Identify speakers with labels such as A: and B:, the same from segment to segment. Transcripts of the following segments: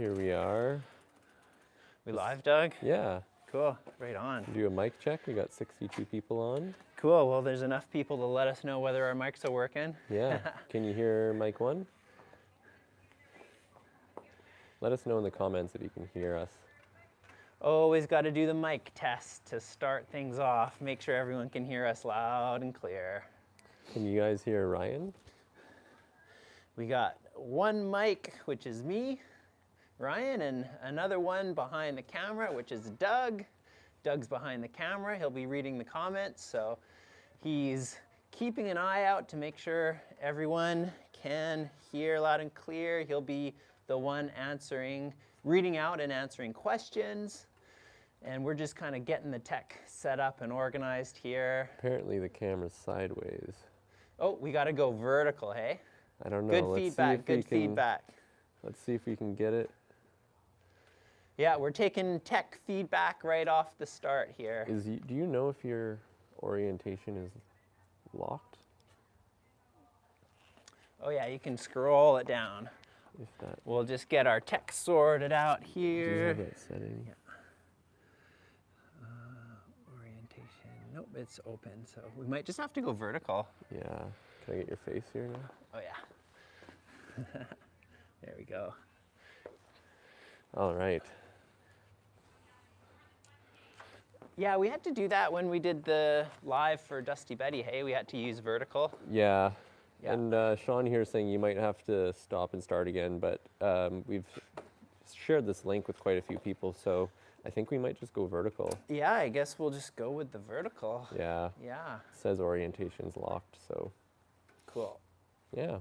A: Here we are.
B: We live, Doug?
A: Yeah.
B: Cool, right on.
A: Do a mic check. We got 62 people on.
B: Cool, well there's enough people to let us know whether our mics are working.
A: Yeah. Can you hear mic 1? Let us know in the comments if you can hear us.
B: Always got to do the mic test to start things off. Make sure everyone can hear us loud and clear.
A: Can you guys hear Ryan?
B: We got one mic, which is me, Ryan, and another one behind the camera, which is Doug. Doug's behind the camera. He'll be reading the comments, so he's keeping an eye out to make sure everyone can hear loud and clear. He'll be the one reading out and answering questions. And we're just kind of getting the tech set up and organized here.
A: Apparently the camera's sideways.
B: Oh, we got to go vertical, hey?
A: I don't know.
B: Good feedback, good feedback.
A: Let's see if we can get it.
B: Yeah, we're taking tech feedback right off the start here.
A: Do you know if your orientation is locked?
B: Oh yeah, you can scroll it down.
A: If that.
B: We'll just get our tech sorted out here.
A: Do you have that setting?
B: Yeah. Orientation. Nope, it's open, so we might just have to go vertical.
A: Yeah. Can I get your face here now?
B: Oh yeah. There we go.
A: All right.
B: Yeah, we had to do that when we did the live for Dusty Betty. Hey, we had to use vertical.
A: Yeah.
B: Yeah.
A: And Sean here is saying you might have to stop and start again, but we've shared this link with quite a few people, so I think we might just go vertical.
B: Yeah, I guess we'll just go with the vertical.
A: Yeah.
B: Yeah.
A: It says orientation's locked, so.
B: Cool.
A: Yeah.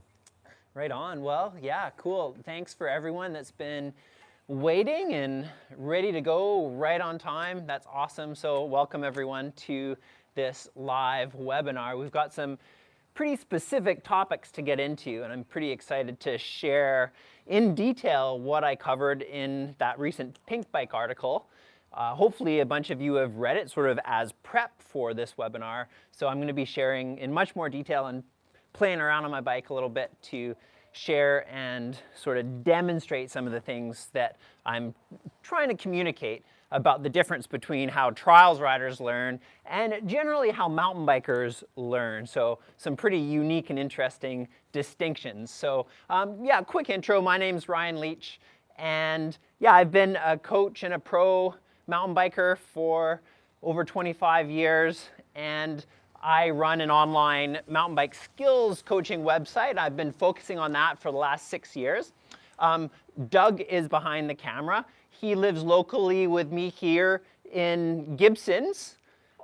B: Right on. Well, yeah, cool. Thanks for everyone that's been waiting and ready to go right on time. That's awesome. So welcome everyone to this live webinar. We've got some pretty specific topics to get into, and I'm pretty excited to share in detail what I covered in that recent Pink Bike article. Hopefully a bunch of you have read it sort of as prep for this webinar. So I'm going to be sharing in much more detail and playing around on my bike a little bit to share and sort of demonstrate some of the things that I'm trying to communicate about the difference between how trials riders learn and generally how mountain bikers learn. So some pretty unique and interesting distinctions. So yeah, quick intro. My name's Ryan Leach, and yeah, I've been a coach and a pro mountain biker for over 25 years, and I run an online mountain bike skills coaching website. I've been focusing on that for the last 6 years. Doug is behind the camera. He lives locally with me here in Gibsons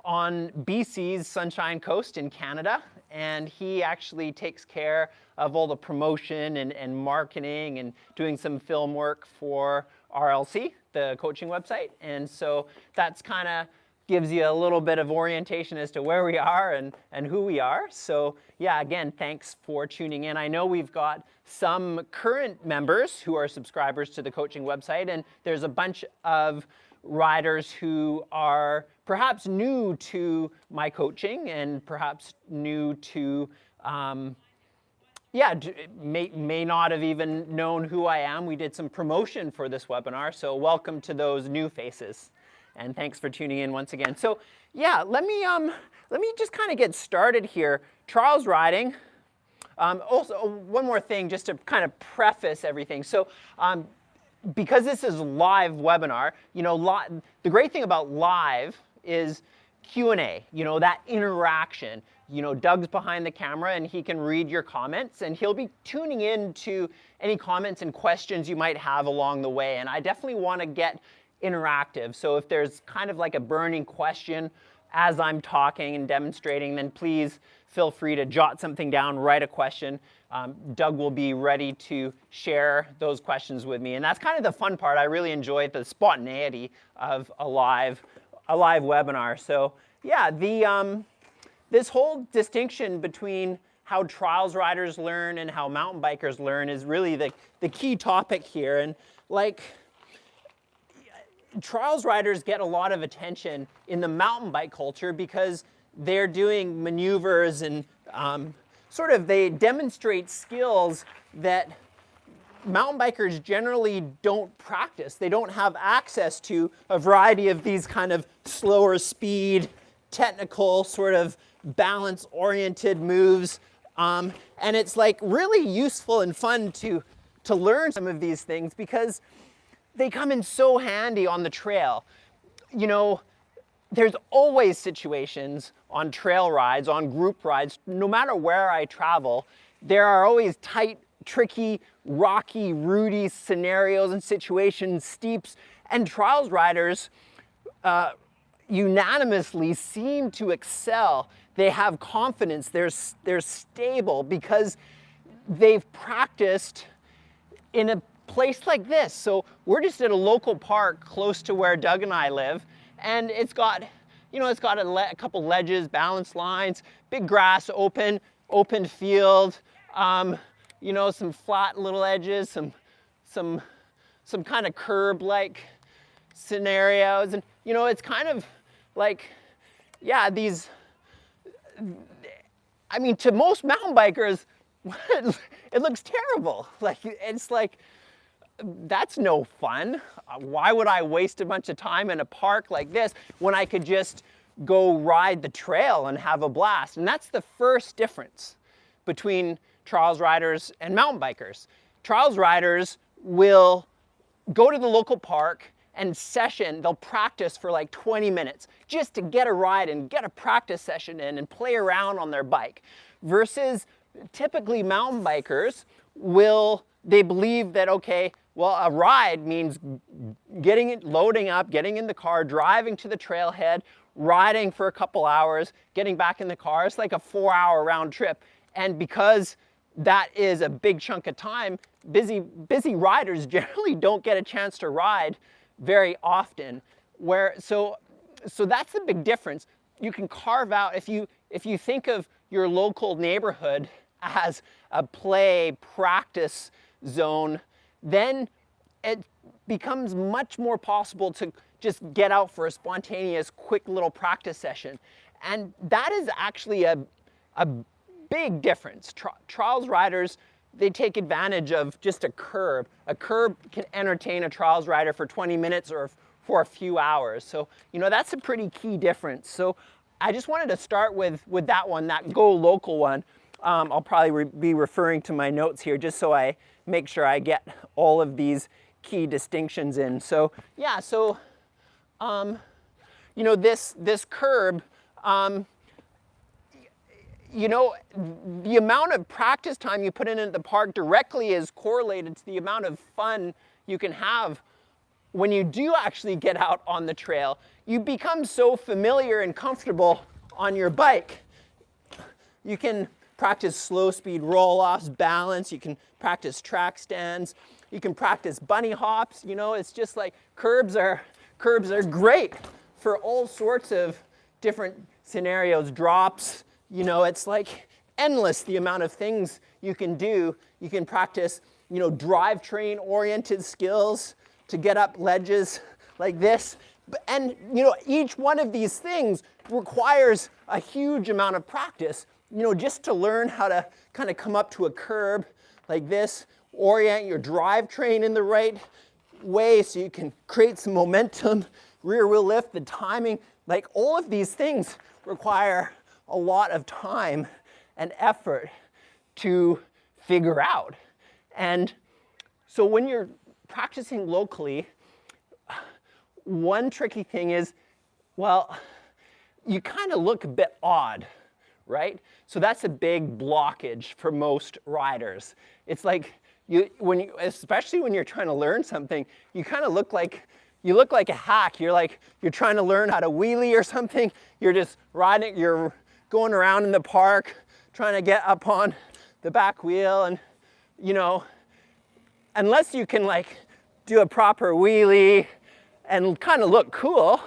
B: on BC's Sunshine Coast in Canada. And he actually takes care of all the promotion and marketing and doing some film work for RLC, the coaching website. And so that's kind of gives you a little bit of orientation as to where we are and who we are. So yeah, again, thanks for tuning in. I know we've got some current members who are subscribers to the coaching website, and there's a bunch of riders who are perhaps new to my coaching and perhaps new to, yeah, may not have even known who I am. We did some promotion for this webinar, so welcome to those new faces. And thanks for tuning in once again. So yeah, let me just kind of get started here. Trials riding. Also, one more thing just to kind of preface everything. So because this is live webinar, you know, the great thing about live is Q&A, you know, that interaction. You know, Doug's behind the camera and he can read your comments, and he'll be tuning in to any comments and questions you might have along the way. And I definitely want to get interactive. So if there's kind of like a burning question as I'm talking and demonstrating, then please feel free to jot something down, write a question. Doug will be ready to share those questions with me. And that's kind of the fun part. I really enjoy the spontaneity of a live webinar. So yeah, this whole distinction between how trials riders learn and how mountain bikers learn is really the key topic here. And like, trials riders get a lot of attention in the mountain bike culture because they're doing maneuvers and sort of they demonstrate skills that mountain bikers generally don't practice. They don't have access to a variety of these kind of slower speed, technical, sort of balance-oriented moves. And it's like really useful and fun to learn some of these things because they come in so handy on the trail. You know, there's always situations on trail rides, on group rides, no matter where I travel, there are always tight, tricky, rocky, rooty scenarios and situations, steeps, and trials riders unanimously seem to excel. They have confidence, they're stable because they've practiced in a place like this. So we're just at a local park close to where Doug and I live, and it's got, you know, it's got a couple ledges, balance lines, big grass, open field, you know, some flat little edges, some kind of curb-like scenarios, and you know, it's kind of like, yeah, these. I mean, to most mountain bikers, it looks terrible. Like, it's like, that's no fun. Why would I waste a bunch of time in a park like this when I could just go ride the trail and have a blast? And that's the first difference between trials riders and mountain bikers. Trials riders will go to the local park and session, they'll practice for like 20 minutes just to get a ride and get a practice session in and play around on their bike. Versus typically mountain bikers they believe that, okay, well, a ride means loading up, getting in the car, driving to the trailhead, riding for a couple hours, getting back in the car. It's like a 4-hour round trip. And because that is a big chunk of time, busy riders generally don't get a chance to ride very often. So that's the big difference. You can carve out, if you think of your local neighborhood as a play practice zone, then it becomes much more possible to just get out for a spontaneous, quick little practice session. And that is actually a big difference. Trials riders, they take advantage of just a curb. A curb can entertain a trials rider for 20 minutes or for a few hours. So, you know, that's a pretty key difference. So I just wanted to start with that one, that go local one. I'll probably be referring to my notes here just so I make sure I get all of these key distinctions in. So yeah, so you know, this curb, you know, the amount of practice time you put in at the park directly is correlated to the amount of fun you can have when you do actually get out on the trail. You become so familiar and comfortable on your bike. You can practice slow speed roll-offs, balance, you can practice track stands, you can practice bunny hops. You know, it's just like curbs are great for all sorts of different scenarios, drops. You know, it's like endless the amount of things you can do. You can practice, you know, drivetrain oriented skills to get up ledges like this. And, you know, each one of these things requires a huge amount of practice, you know, just to learn how to kind of come up to a curb like this, orient your drivetrain in the right way so you can create some momentum, rear wheel lift, the timing. Like, all of these things require a lot of time and effort to figure out. And so when you're practicing locally, one tricky thing is, well, you kind of look a bit odd, right? So that's a big blockage for most riders. It's like, especially when you're trying to learn something, you kind of look like a hack. You're trying to learn how to wheelie or something. You're just riding, you're going around in the park, trying to get up on the back wheel, and, you know, unless you can like do a proper wheelie and kind of look cool,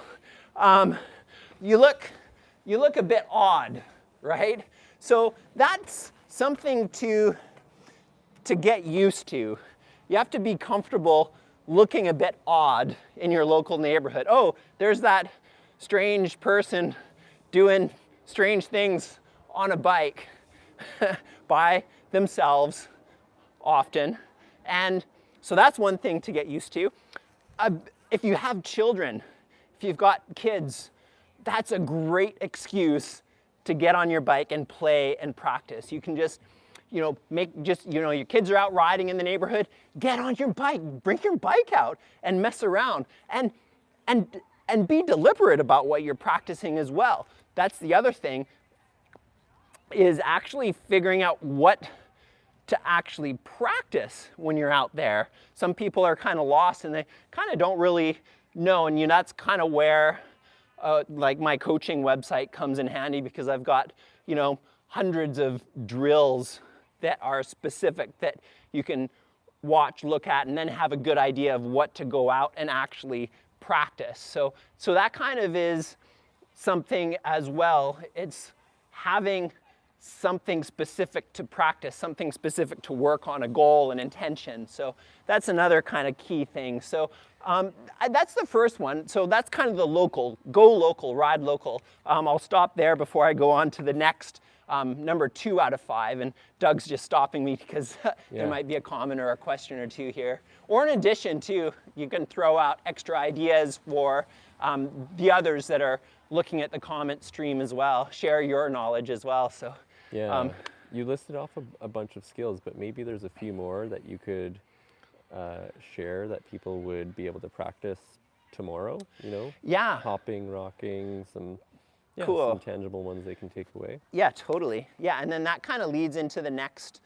B: you look a bit odd, right? So that's something to get used to. You have to be comfortable looking a bit odd in your local neighborhood. Oh, there's that strange person doing strange things on a bike by themselves often. And so that's one thing to get used to. If you have children, if you've got kids, that's a great excuse to get on your bike and play and practice. You can just, your kids are out riding in the neighborhood, get on your bike, bring your bike out and mess around and be deliberate about what you're practicing as well. That's the other thing, is actually figuring out what to actually practice when you're out there. Some people are kind of lost and they kind of don't really know, and that's kind of where like my coaching website comes in handy, because I've got hundreds of drills that are specific that you can watch, look at, and then have a good idea of what to go out and actually practice. So that kind of is something as well. It's having something specific to practice, something specific to work on, a goal, an intention. So that's another kind of key thing. So that's the first one. So that's kind of the local, go local, ride local. I'll stop there before I go on to the next number 2 out of 5. And Doug's just stopping me because there might be a comment or a question or two here. Or in addition to, you can throw out extra ideas for the others that are looking at the comment stream as well. Share your knowledge as well. So.
A: Yeah, you listed off a bunch of skills, but maybe there's a few more that you could share that people would be able to practice tomorrow,
B: Yeah.
A: Hopping, rocking, some tangible ones they can take away.
B: Yeah, totally. Yeah, and then that kind of leads into the next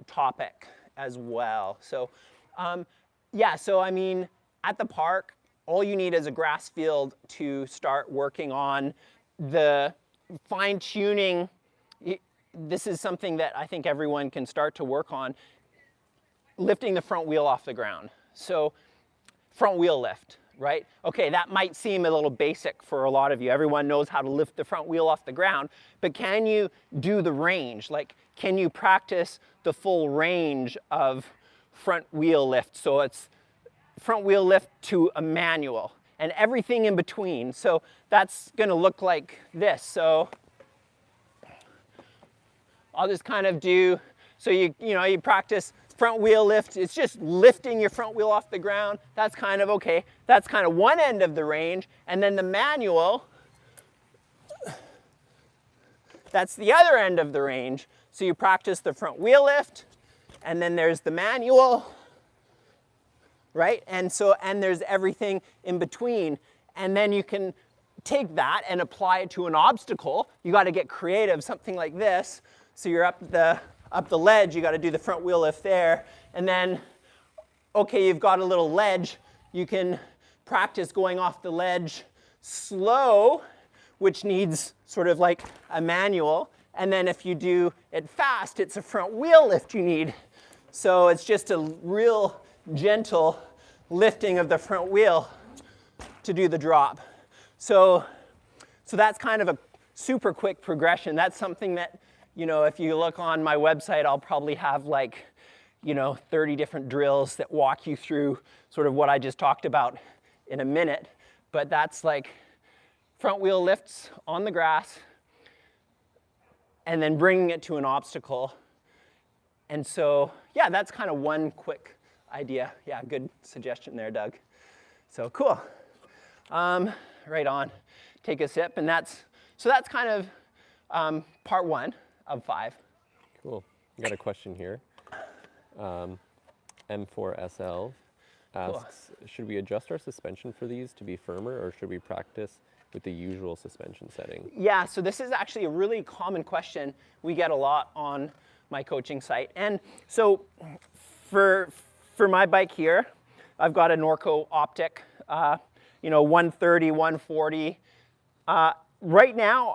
B: topic as well. So, so I mean, at the park, all you need is a grass field to start working on the fine-tuning. This is something that I think everyone can start to work on, lifting the front wheel off the ground. So front wheel lift, right? Okay, that might seem a little basic for a lot of you. Everyone knows how to lift the front wheel off the ground, but can you do the range? Like, can you practice the full range of front wheel lift? So it's front wheel lift to a manual and everything in between. So that's gonna look like this. So I'll just kind of do, so you practice front wheel lift. It's just lifting your front wheel off the ground. That's kind of okay. That's kind of one end of the range. And then the manual, that's the other end of the range. So you practice the front wheel lift, and then there's the manual, right? And there's everything in between. And then you can take that and apply it to an obstacle. You got to get creative, something like this. So you're up the ledge, you got to do the front wheel lift there. And then, okay, you've got a little ledge. You can practice going off the ledge slow, which needs sort of like a manual. And then if you do it fast, it's a front wheel lift you need. So it's just a real gentle lifting of the front wheel to do the drop. So that's kind of a super quick progression. That's something that, if you look on my website, I'll probably have 30 different drills that walk you through sort of what I just talked about in a minute. But that's like front wheel lifts on the grass and then bringing it to an obstacle. And so, yeah, that's kind of one quick idea. Yeah, good suggestion there, Doug. So cool. Right on. Take a sip, and that's kind of part 1 of 5.
A: Cool. I got a question here. M4SL asks, should we adjust our suspension for these to be firmer, or should we practice with the usual suspension setting?
B: Yeah, so this is actually a really common question we get a lot on my coaching site. And so for my bike here, I've got a Norco Optic, 130, 140. Right now,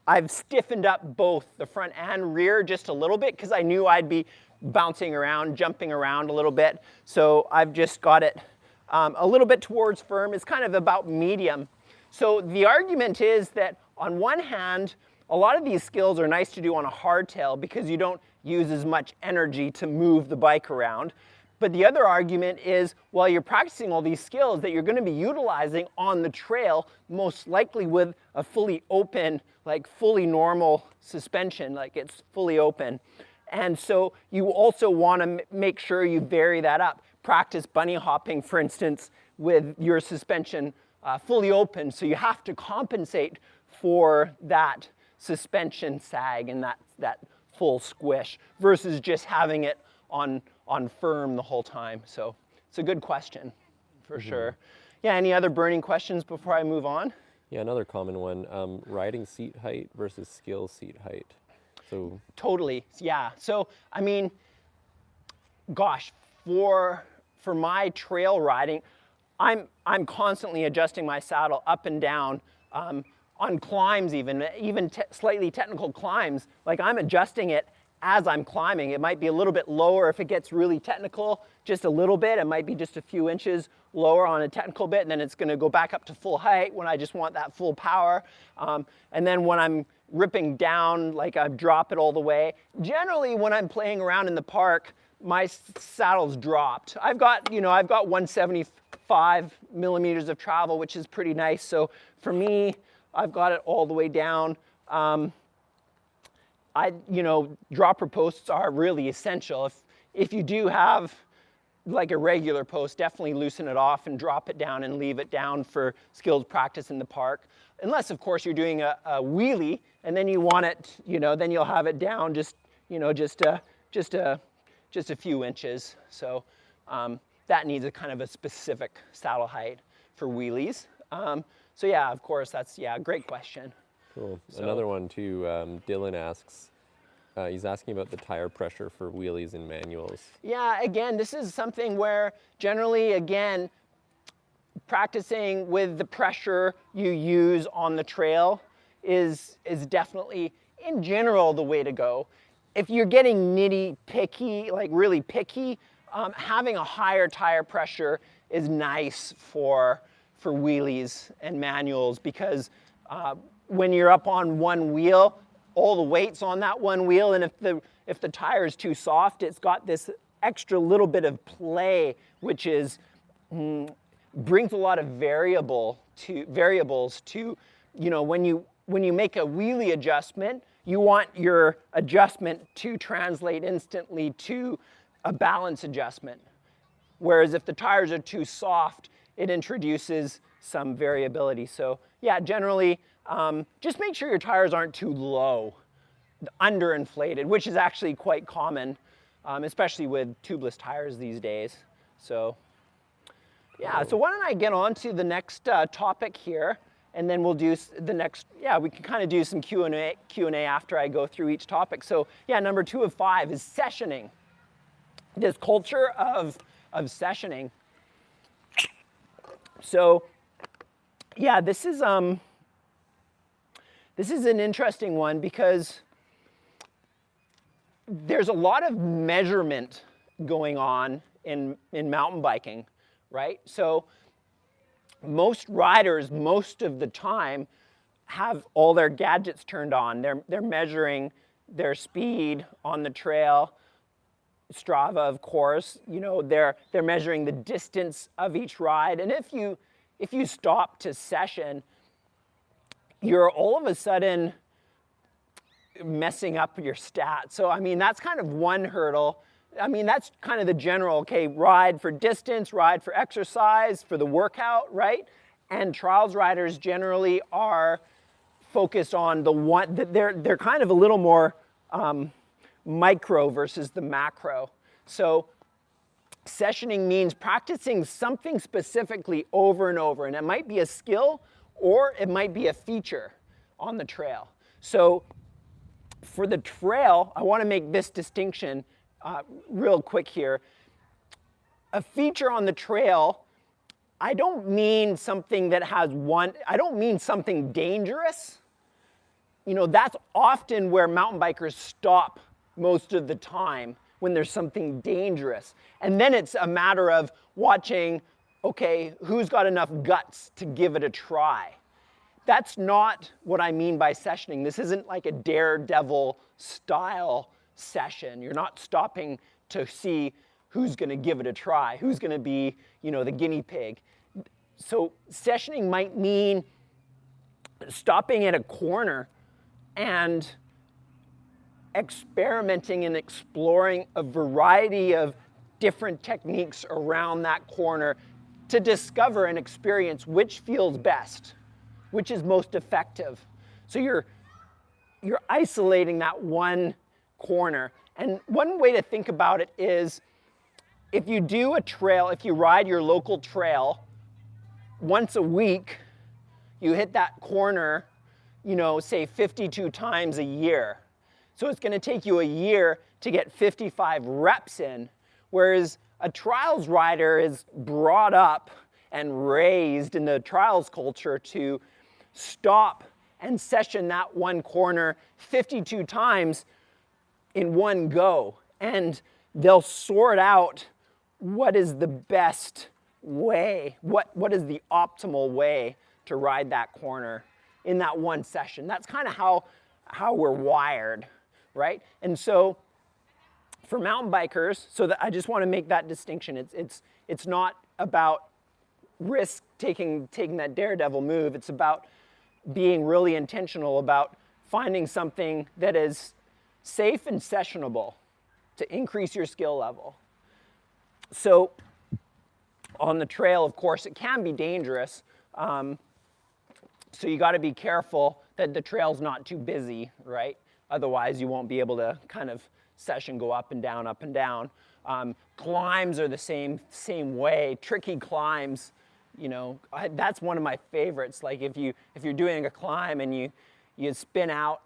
B: I've stiffened up both the front and rear just a little bit because I knew I'd be bouncing around, jumping around a little bit. So I've just got it a little bit towards firm. It's kind of about medium. So the argument is that on one hand, a lot of these skills are nice to do on a hardtail because you don't use as much energy to move the bike around. But the other argument is, while you're practicing all these skills that you're going to be utilizing on the trail, most likely with a fully open, fully normal suspension, like it's fully open. And so you also want to make sure you vary that up. Practice bunny hopping, for instance, with your suspension fully open. So you have to compensate for that suspension sag and that full squish versus just having it on firm the whole time. So it's a good question for sure. Yeah, any other burning questions before I move on?
A: Yeah, another common one, riding seat height versus skill seat height. So
B: Totally, yeah. So, I mean, gosh, for my trail riding, I'm constantly adjusting my saddle up and down on climbs, even slightly technical climbs. Like I'm adjusting it as I'm climbing. It might be a little bit lower if it gets really technical, just a little bit. It might be just a few inches lower on a technical bit, and then it's going to go back up to full height when I just want that full power. And then when I'm ripping down, like I drop it all the way. Generally, when I'm playing around in the park, my saddle's dropped. I've got 175 millimeters of travel, which is pretty nice. So for me, I've got it all the way down. Dropper posts are really essential. If you do have like a regular post, definitely loosen it off and drop it down and leave it down for skills practice in the park. Unless, of course, you're doing a wheelie and then you want it, then you'll have it down just a few inches. So that needs a kind of a specific saddle height for wheelies. So yeah, of course, that's great question.
A: cool.
B: So-
A: Another one too, Dylan asks, he's asking about the tire pressure for wheelies and manuals.
B: Yeah, again, this is something where generally, again, practicing with the pressure you use on the trail is definitely, in general, the way to go. If you're getting nitty-picky, like really picky, having a higher tire pressure is nice for wheelies and manuals because when you're up on one wheel, all the weight's on that one wheel, and if the tire is too soft, it's got this extra little bit of play, which is brings a lot of variables to when you make a wheelie adjustment, you want your adjustment to translate instantly to a balance adjustment. Whereas if the tires are too soft, it introduces some variability. So yeah, generally, just make sure your tires aren't too low, underinflated, which is actually quite common, especially with tubeless tires these days. So yeah, so why don't I get on to the next topic here, and then we'll do the next, we can kind of do some Q&A after I go through each topic. So yeah, number 2 of 5 is sessioning. This culture of sessioning. So yeah, this is an interesting one because there's a lot of measurement going on in mountain biking, right? So most riders, most of the time, have all their gadgets turned on. They're measuring their speed on the trail. Strava, of course, they're measuring the distance of each ride. And if you stop to session, you're all of a sudden messing up your stats. So I mean, that's kind of one hurdle. I mean, that's kind of the general, okay, ride for distance, ride for exercise, for the workout, right? And trials riders generally are focused on the one, they're kind of a little more micro versus the macro. So sessioning means practicing something specifically over and over, and it might be a skill or it might be a feature on the trail. So for the trail, I want to make this distinction real quick here. A feature on the trail, I don't mean something that has I don't mean something dangerous. That's often where mountain bikers stop most of the time, when there's something dangerous. And then it's a matter of watching, okay, who's got enough guts to give it a try? That's not what I mean by sessioning. This isn't like a daredevil style session. You're not stopping to see who's going to give it a try, who's going to be, the guinea pig. So sessioning might mean stopping at a corner and experimenting and exploring a variety of different techniques around that corner to discover and experience which feels best, which is most effective. So you're isolating that one corner. And one way to think about it is, if you do a trail, if you ride your local trail once a week, you hit that corner, say 52 times a year. So it's going to take you a year to get 55 reps in, whereas a trials rider is brought up and raised in the trials culture to stop and session that one corner 52 times in one go. And they'll sort out what is the best way, what is the optimal way to ride that corner in that one session. That's kind of how we're wired, right? And so for mountain bikers, so that I just want to make that distinction. It's not about taking that daredevil move. It's about being really intentional about finding something that is safe and sessionable to increase your skill level. So on the trail, of course, it can be dangerous. So you got to be careful that the trail's not too busy, right? Otherwise, you won't be able to kind of session go up and down, up and down. Climbs are the same way. Tricky climbs, that's one of my favorites. Like if you're doing a climb and you spin out,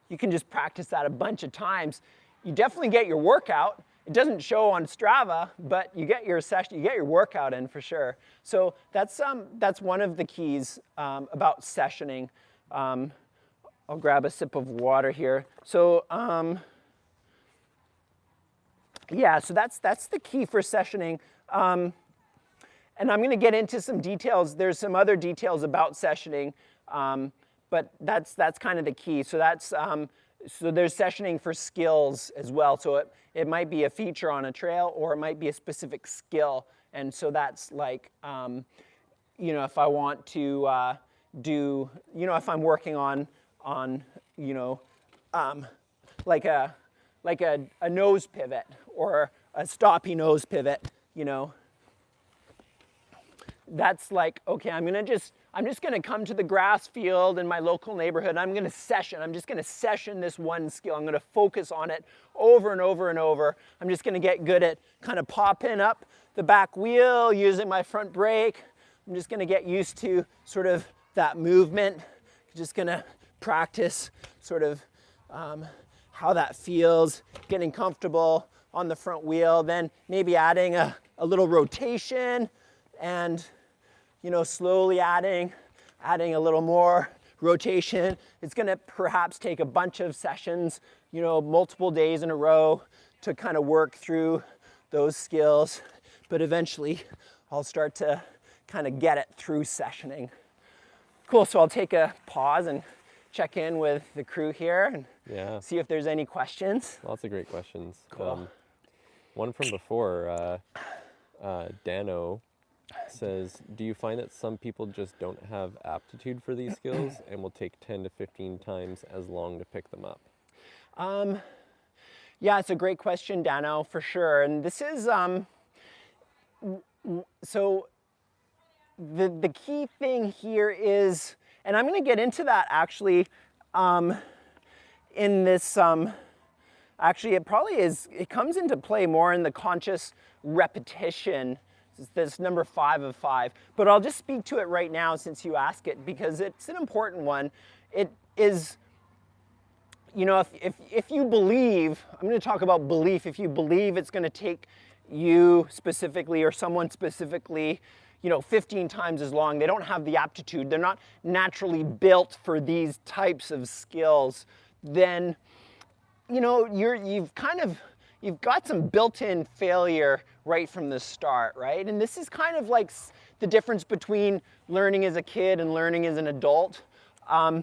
B: you can just practice that a bunch of times. You definitely get your workout. It doesn't show on Strava, but you get your session, you get your workout in for sure. So that's one of the keys about sessioning. I'll grab a sip of water here. So yeah, so that's the key for sessioning. And I'm going to get into some details. There's some other details about sessioning, but that's kind of the key. So so there's sessioning for skills as well. So it might be a feature on a trail, or it might be a specific skill. And so that's like, if I want to do, if I'm working on like a nose pivot or a stoppy nose pivot, that's like, okay, I'm just gonna come to the grass field in my local neighborhood. I'm just gonna session this one skill. I'm gonna focus on it over and over and over. I'm just gonna get good at kind of popping up the back wheel, using my front brake. I'm just gonna get used to sort of that movement. Just gonna practice sort of how that feels, getting comfortable on the front wheel, then maybe adding a little rotation and slowly adding a little more rotation. It's going to perhaps take a bunch of sessions, multiple days in a row to kind of work through those skills, but eventually I'll start to kind of get it through sessioning. Cool, so I'll take a pause and check in with the crew here and see if there's any questions.
A: Lots of great questions.
B: Cool.
A: One from before, Dano says, do you find that some people just don't have aptitude for these skills and will take 10 to 15 times as long to pick them up?
B: Yeah, it's a great question, Dano, for sure. And this is, so the key thing here is, and I'm going to get into that actually in this, actually it comes into play more in the conscious repetition. This number 5 of 5, but I'll just speak to it right now since you ask it, because it's an important one. It is, if you believe, I'm going to talk about belief. If you believe it's going to take you specifically or someone specifically, 15 times as long, they don't have the aptitude, they're not naturally built for these types of skills, then, you've got some built-in failure right from the start, right? And this is kind of like the difference between learning as a kid and learning as an adult. I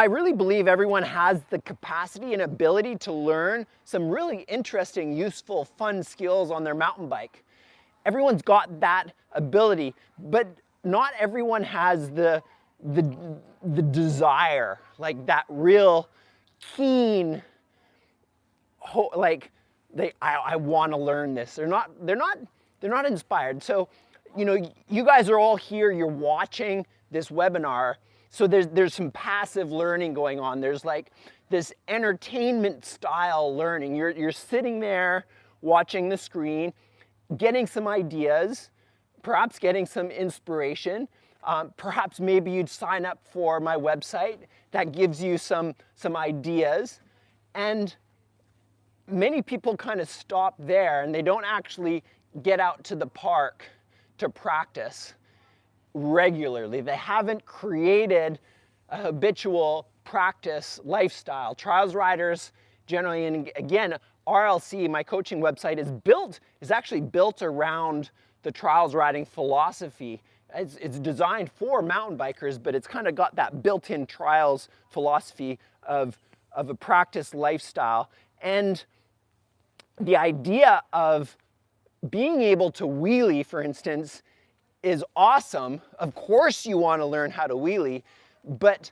B: really believe everyone has the capacity and ability to learn some really interesting, useful, fun skills on their mountain bike. Everyone's got that ability, but not everyone has the desire. like that real keen, like I want to learn this. They're not inspired. So, you guys are all here. You're watching this webinar. So there's some passive learning going on. There's like this entertainment style learning. You're sitting there watching the screen, getting some ideas, perhaps getting some inspiration. Perhaps maybe you'd sign up for my website that gives you some ideas. And many people kind of stop there and they don't actually get out to the park to practice regularly. They haven't created a habitual practice lifestyle. Trials riders generally, and again, RLC, my coaching website, is actually built around the trials riding philosophy. It's designed for mountain bikers, but it's kind of got that built-in trials philosophy of a practice lifestyle. And the idea of being able to wheelie, for instance, is awesome. Of course you want to learn how to wheelie, but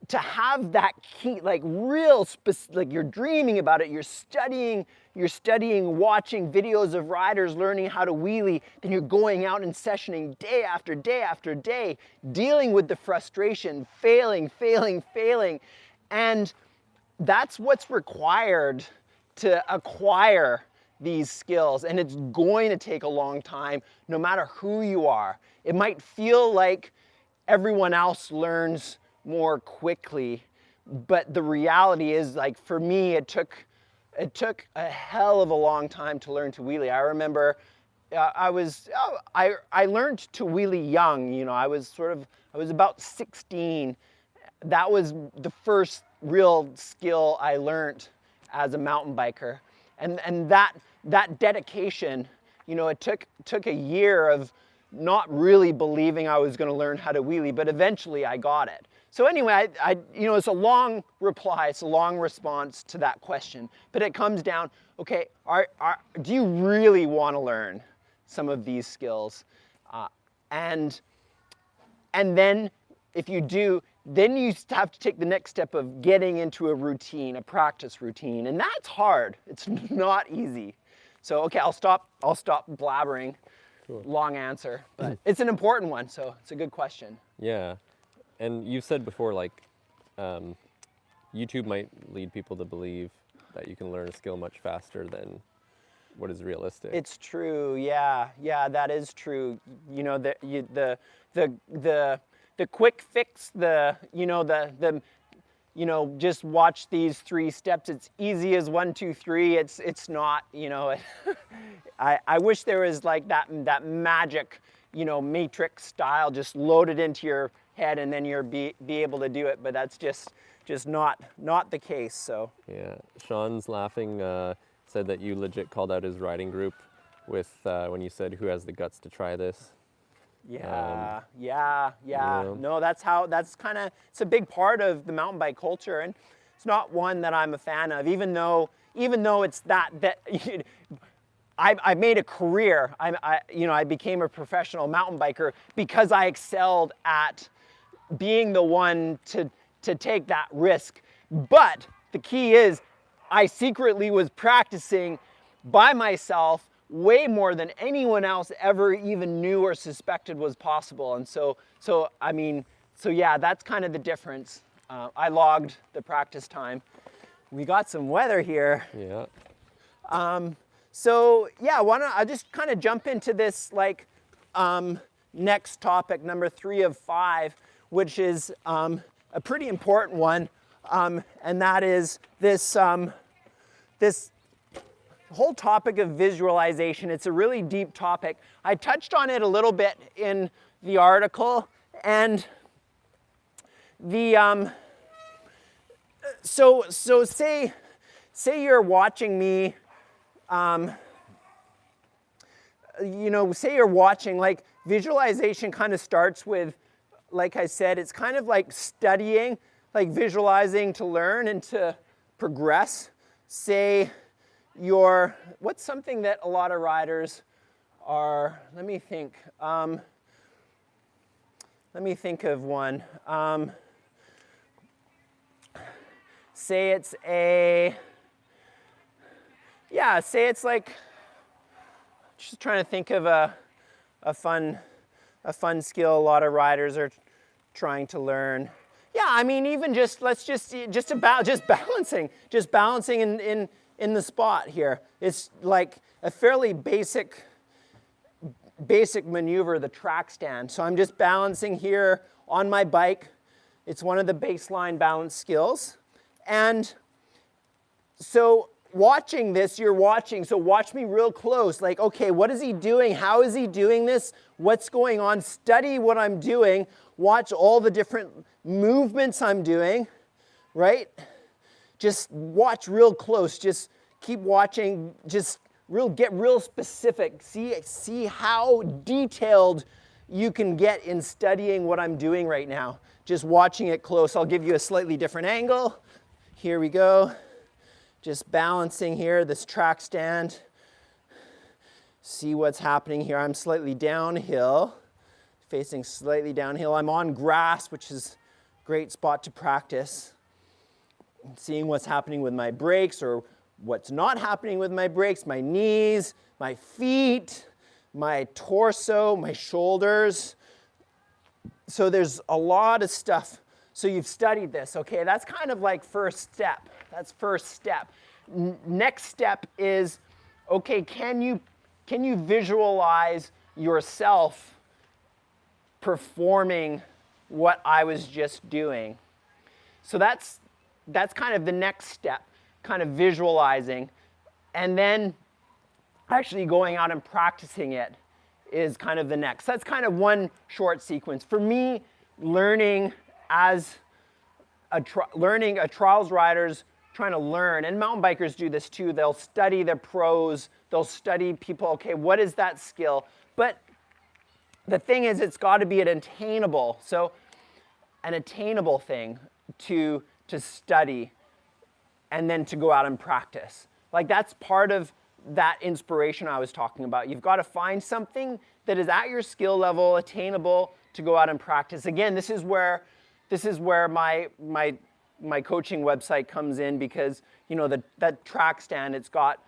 B: to have that key, like real specific, like you're dreaming about it, you're studying, watching videos of riders learning how to wheelie, then you're going out and sessioning day after day after day, dealing with the frustration, failing, and that's what's required to acquire these skills, and it's going to take a long time no matter who you are. It might feel like everyone else learns more quickly, but the reality is, like, for me, it took a hell of a long time to learn to wheelie. I remember I learned to wheelie young. I was about 16. That was the first real skill I learned as a mountain biker. And that dedication, it took a year of not really believing I was going to learn how to wheelie, but eventually I got it. So anyway, it's a long reply, it's a long response to that question, but it comes down, okay, do you really want to learn some of these skills? And then if you do, then you have to take the next step of getting into a routine, a practice routine, and that's hard. It's not easy. So okay, I'll stop blabbering.
A: Cool.
B: Long answer, but it's an important one, so it's a good question.
A: Yeah, and you've said before, like, YouTube might lead people to believe that you can learn a skill much faster than what is realistic.
B: It's true, yeah, that is true. The quick fix, just watch these 3 steps. It's easy as 1, 2, 3. It's not, I wish there was like that magic, matrix style just loaded into your head and then you're be able to do it. But that's just not the case. So
A: yeah, Sean's laughing. Said that you legit called out his riding group with when you said who has the guts to try this.
B: Yeah.
A: know?
B: No, it's a big part of the mountain bike culture, and it's not one that I'm a fan of, even though it's that I made a career. I became a professional mountain biker because I excelled at being the one to take that risk. But the key is I secretly was practicing by myself way more than anyone else ever even knew or suspected was possible. And so yeah, that's kind of the difference. I logged the practice time. We got some weather here.
A: Yeah.
B: So yeah, why don't I just kind of jump into this next topic, number 3 of 5, which is a pretty important one, and that is this whole topic of visualization. It's a really deep topic. I touched on it a little bit in the article, and so say you're watching me, say you're watching, like, visualization kind of starts with, like I said, it's kind of like studying, like visualizing to learn and to progress. Say what's something that a lot of riders are, let me think of one. say it's say it's like, just trying to think of a fun skill a lot of riders are trying to learn. Yeah, I mean, even just balancing in the spot here. It's like a fairly basic maneuver, the track stand. So I'm just balancing here on my bike. It's one of the baseline balance skills. And so watching this, you're watching, so watch me real close. Like, okay, what is he doing? How is he doing this? What's going on? Study what I'm doing. Watch all the different movements I'm doing, right? Just watch real close. Just keep watching. Just get real specific. See how detailed you can get in studying what I'm doing right now. Just watching it close. I'll give you a slightly different angle. Here we go. Just balancing here, this track stand. See what's happening here. I'm slightly downhill, facing slightly downhill. I'm on grass, which is a great spot to practice. Seeing what's happening with my brakes or what's not happening with my brakes, my knees, my feet, my torso, my shoulders. So there's a lot of stuff. So you've studied this, okay? That's kind of like first step. That's first step. Next step is, okay, can you visualize yourself performing what I was just doing? So that's kind of the next step, kind of visualizing. And then actually going out and practicing it is kind of the next. That's kind of one short sequence. For me, learning as a trials riders trying to learn, and mountain bikers do this too. They'll study the pros, they'll study people, okay, what is that skill? But the thing is, it's got to be an attainable thing to study and then to go out and practice. Like, that's part of that inspiration I was talking about. You've got to find something that is at your skill level, attainable, to go out and practice. Again, this is where my coaching website comes in, because that track stand, it's got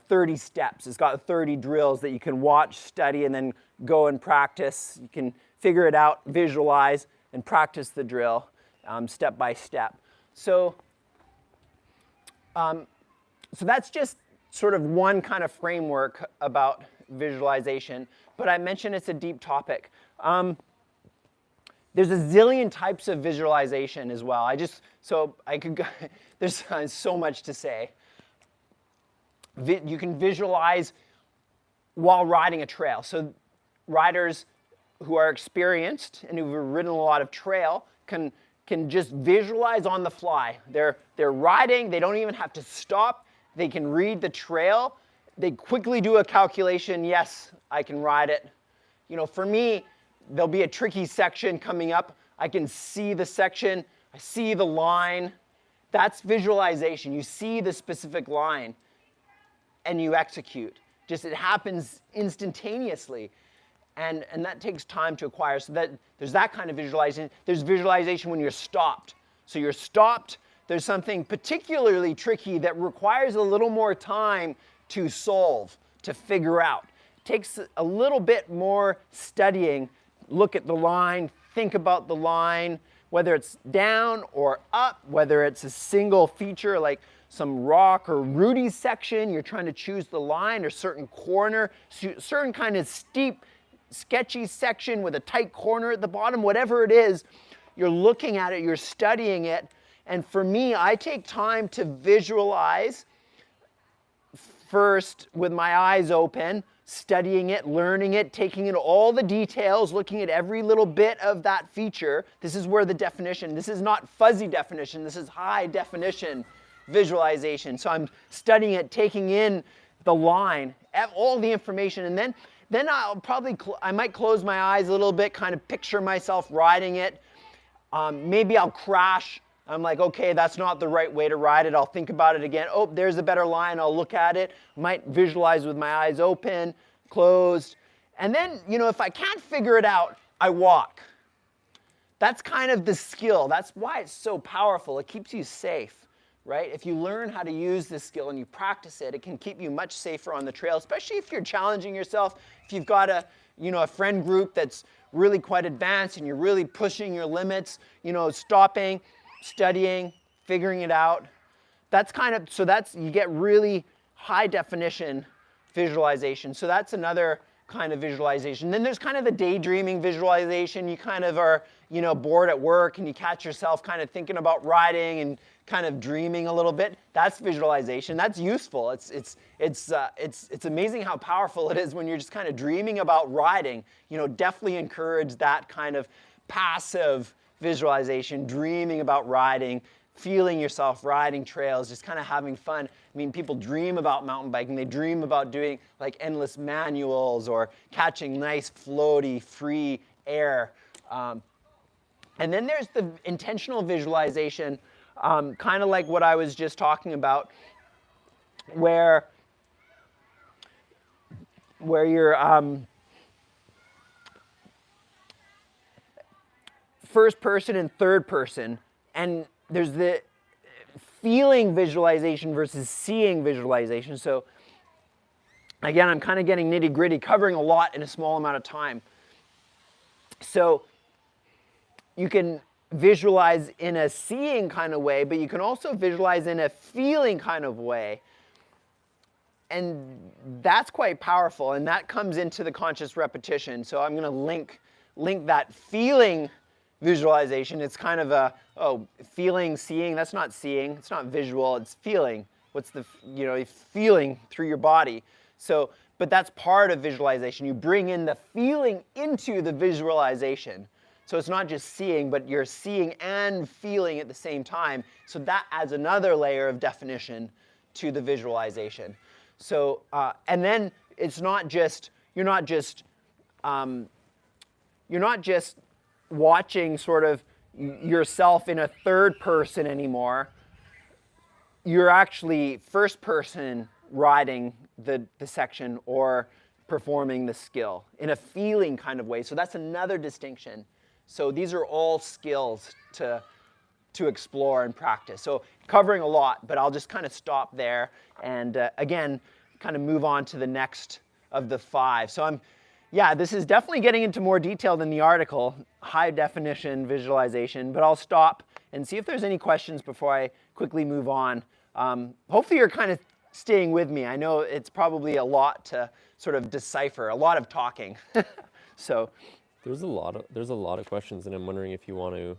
B: 30 steps. It's got 30 drills that you can watch, study, and then go and practice. You can figure it out, visualize, and practice the drill step by step. So that's just sort of one kind of framework about visualization. But I mentioned it's a deep topic. There's a zillion types of visualization as well. There's so much to say. You can visualize while riding a trail. So riders who are experienced and who've ridden a lot of trail can just visualize on the fly. They're riding, they don't even have to stop. They can read the trail. They quickly do a calculation. Yes, I can ride it. For me, there'll be a tricky section coming up. I can see the section. I see the line. That's visualization. You see the specific line and you execute. Just it happens instantaneously. And that takes time to acquire. So there's that kind of visualization. There's visualization when you're stopped. So you're stopped. There's something particularly tricky that requires a little more time to solve, to figure out. It takes a little bit more studying. Look at the line, think about the line, whether it's down or up, whether it's a single feature like some rock or rooty section, you're trying to choose the line, or certain corner, certain kind of steep, sketchy section with a tight corner at the bottom, whatever it is, you're looking at it, you're studying it. And for me, I take time to visualize first with my eyes open, studying it, learning it, taking in all the details, looking at every little bit of that feature. This is where the definition, this is not fuzzy definition, this is high definition visualization. So I'm studying it, taking in the line, all the information, and then I might close my eyes a little bit, kind of picture myself riding it. Maybe I'll crash. I'm like, okay, that's not the right way to ride it. I'll think about it again. Oh, there's a better line. I'll look at it. Might visualize with my eyes open, closed. And then, if I can't figure it out, I walk. That's kind of the skill. That's why it's so powerful. It keeps you safe. right? If you learn how to use this skill and you practice it, it can keep you much safer on the trail, especially if you're challenging yourself. If you've got a friend group that's really quite advanced and you're really pushing your limits, stopping, studying, figuring it out. You get really high definition visualization. So that's another kind of visualization. Then there's kind of the daydreaming visualization. You kind of are, bored at work and you catch yourself kind of thinking about riding and kind of dreaming a little bit. That's visualization. That's useful. It's amazing how powerful it is when you're just kind of dreaming about riding. Definitely encourage that kind of passive visualization, dreaming about riding, feeling yourself riding trails, just kind of having fun. I mean, people dream about mountain biking. They dream about doing like endless manuals or catching nice floaty, free air. And then there's the intentional visualization, kind of like what I was just talking about, where you're first person and third person, and there's the feeling visualization versus seeing visualization. So again, I'm kind of getting nitty gritty, covering a lot in a small amount of time. So you can visualize in a seeing kind of way, but you can also visualize in a feeling kind of way. And that's quite powerful, and that comes into the conscious repetition. So I'm going to link that feeling visualization. It's kind of feeling, seeing. That's not seeing. It's not visual. It's feeling. What's the feeling through your body. So, but that's part of visualization. You bring in the feeling into the visualization. So it's not just seeing, but you're seeing and feeling at the same time. So that adds another layer of definition to the visualization. So, and then it's not just, you're not just watching sort of yourself in a third person anymore. You're actually first person riding the section or performing the skill in a feeling kind of way. So that's another distinction. So these are all skills to explore and practice. So covering a lot, but I'll just kind of stop there and again, kind of move on to the next of the 5. So this is definitely getting into more detail than the article, high definition visualization, but I'll stop and see if there's any questions before I quickly move on. Hopefully you're kind of staying with me. I know it's probably a lot to sort of decipher, a lot of talking. So
A: there's a lot of questions, and I'm wondering if you want to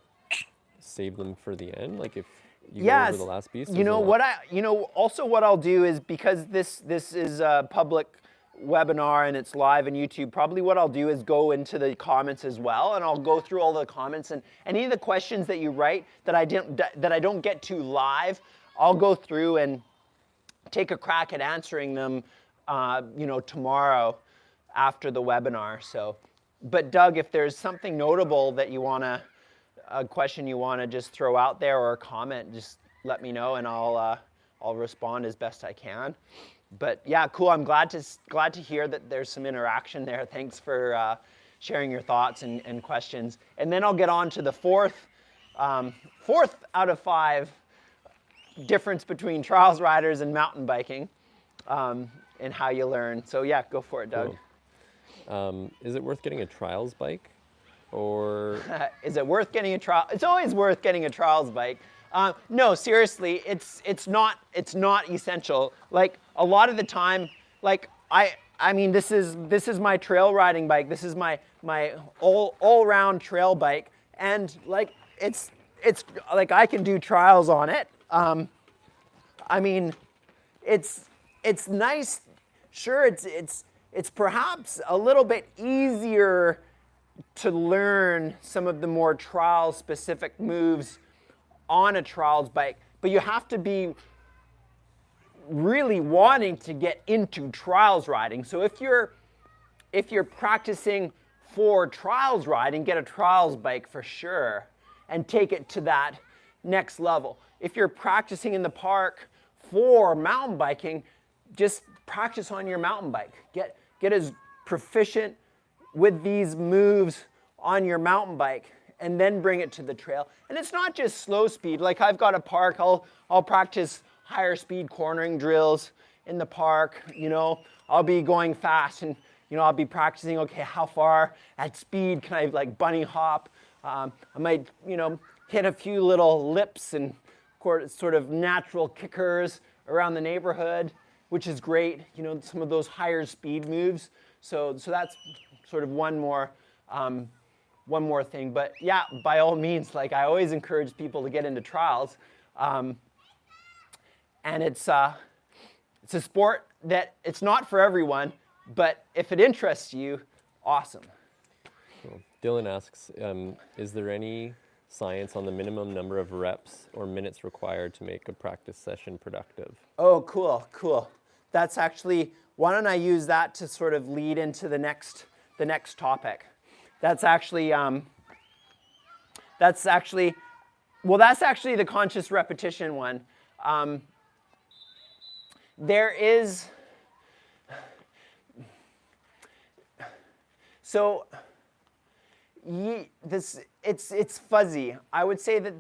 A: save them for the end, like if you go over the last piece.
B: Also what I'll do is, because this is a public webinar and it's live on YouTube, probably what I'll do is go into the comments as well, and I'll go through all the comments, and any of the questions that you write that I don't get to live, I'll go through and take a crack at answering them tomorrow after the webinar. So, but Doug, if there's something notable that a question you want to just throw out there or a comment, just let me know and I'll respond as best I can. But yeah, cool. I'm glad to hear that there's some interaction there. Thanks for sharing your thoughts and questions. And then I'll get on to the fourth out of 5 difference between trials riders and mountain biking, and how you learn. So yeah, go for it, Doug.
A: Cool. Is it worth getting a trials bike, or
B: is it worth getting a trial? It's always worth getting a trials bike. No, seriously, it's not essential. Like a lot of the time, like I mean, this is my trail riding bike. This is my all-round trail bike, and like it's like I can do trials on it. I mean, it's nice. Sure, it's perhaps a little bit easier to learn some of the more trial-specific moves on a trials bike, but you have to be really wanting to get into trials riding. So if you're practicing for trials riding, get a trials bike for sure and take it to that next level. If you're practicing in the park for mountain biking, just practice on your mountain bike. Get as proficient with these moves on your mountain bike and then bring it to the trail. And it's not just slow speed. Like I've got a park, I'll practice higher speed cornering drills in the park. I'll be going fast and I'll be practicing, okay, how far at speed can I like bunny hop? I might, hit a few little lips and sort of natural kickers around the neighborhood, which is great. Some of those higher speed moves. So that's sort of one more thing. But yeah, by all means, like I always encourage people to get into trials. And it's a sport that it's not for everyone, but if it interests you, awesome.
A: Cool. Dylan asks, is there any science on the minimum number of reps or minutes required to make a practice session productive?
B: Oh, cool. That's actually, why don't I use that to sort of lead into the next topic? That's actually the conscious repetition one. There is, so it's fuzzy. I would say that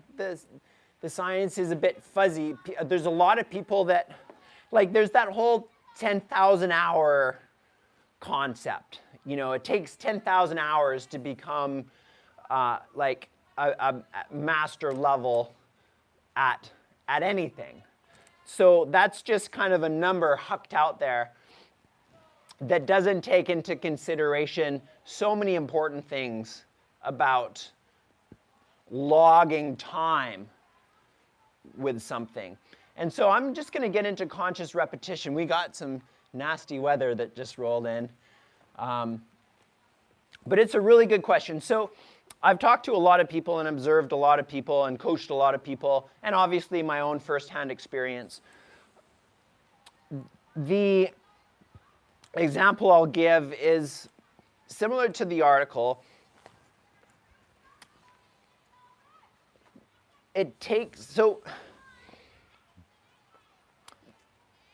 B: the science is a bit fuzzy. There's a lot of people that, like there's that whole 10,000 hour concept. It takes 10,000 hours to become like a master level at anything. So that's just kind of a number hucked out there that doesn't take into consideration so many important things about logging time with something. And so I'm just going to get into conscious repetition. We got some nasty weather that just rolled in. But it's a really good question. So I've talked to a lot of people and observed a lot of people and coached a lot of people, and obviously my own firsthand experience. The example I'll give is similar to the article. It takes, so,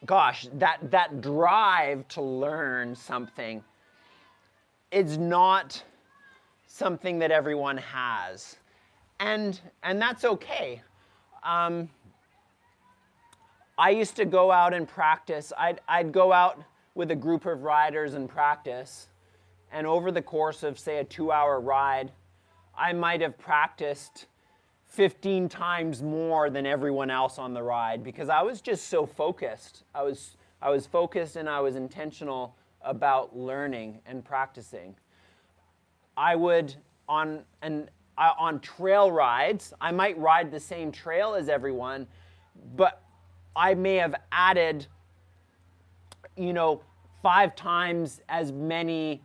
B: gosh, that drive to learn something is not something that everyone has. And that's okay. I used to go out and practice. I'd go out with a group of riders and practice. And over the course of, say, a 2-hour ride, I might have practiced 15 times more than everyone else on the ride because I was just so focused. I was focused and I was intentional about learning and practicing. I would, on trail rides, I might ride the same trail as everyone, but I may have added, 5 times as many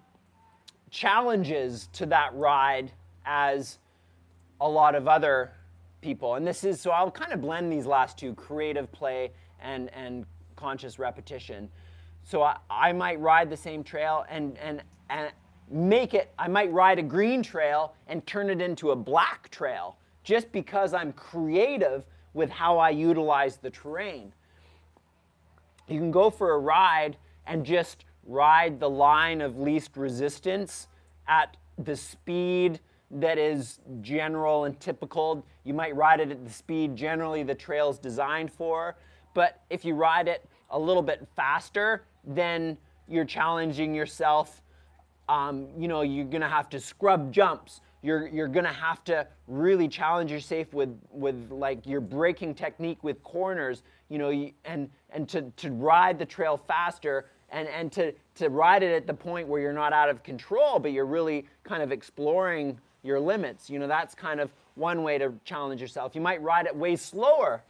B: challenges to that ride as a lot of other people. And so I'll kind of blend these last two, creative play and conscious repetition. So I might ride the same trail and I might ride a green trail and turn it into a black trail just because I'm creative with how I utilize the terrain. You can go for a ride and just ride the line of least resistance at the speed that is general and typical. You might ride it at the speed generally the trail's designed for, but if you ride it a little bit faster, then you're challenging yourself. You're gonna have to scrub jumps. You're gonna have to really challenge yourself with like your braking technique with corners. And to ride the trail faster and to ride it at the point where you're not out of control, but you're really kind of exploring your limits. That's kind of one way to challenge yourself. You might ride it way slower,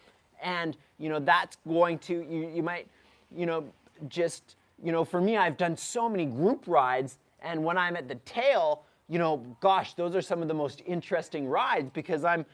B: and that's going to you might for me, I've done so many group rides, and when I'm at the tail, gosh, those are some of the most interesting rides because I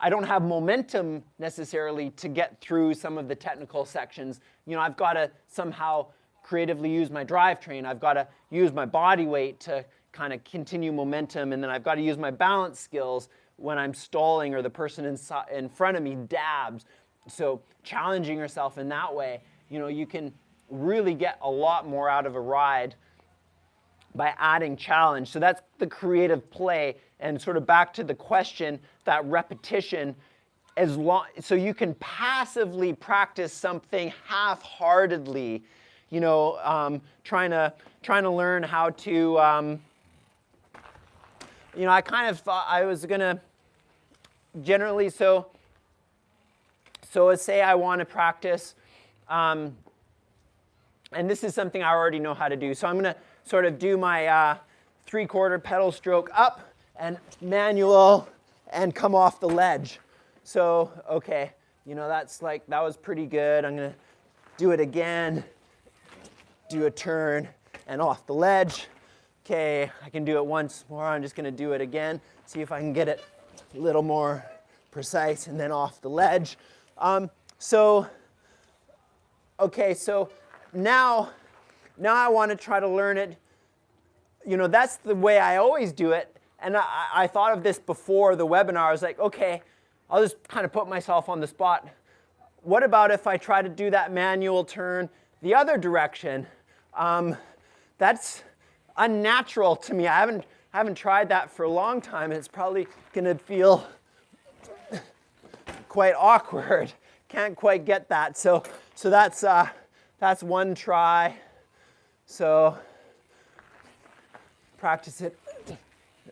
B: don't have momentum necessarily to get through some of the technical sections. I've got to somehow creatively use my drivetrain. I've got to use my body weight to kind of continue momentum, and then I've got to use my balance skills when I'm stalling or the person in front of me dabs. So challenging yourself in that way, you can really get a lot more out of a ride by adding challenge. So that's the creative play And sort of back to the question, that repetition, as long, so you can passively practice something half-heartedly, you know, trying to learn how to, you know, I kind of thought I was gonna generally, so let's say I want to practice, and this is something I already know how to do. So I'm going to sort of do my 3/4 pedal stroke up and manual and come off the ledge. So, okay, you know, that's like, that was pretty good. I'm going to do it again, do a turn and off the ledge. Okay, I can do it once more. I'm just going to do it again, see if I can get it a little more precise, and then off the ledge. Okay, so now I want to try to learn it. You know, that's the way I always do it. And I thought of this before the webinar. I was like, okay, I'll just kind of put myself on the spot. What about if I try to do that manual turn the other direction? That's unnatural to me. I haven't tried that for a long time. It's probably going to feel quite awkward. Can't quite get that. So that's one try. So practice it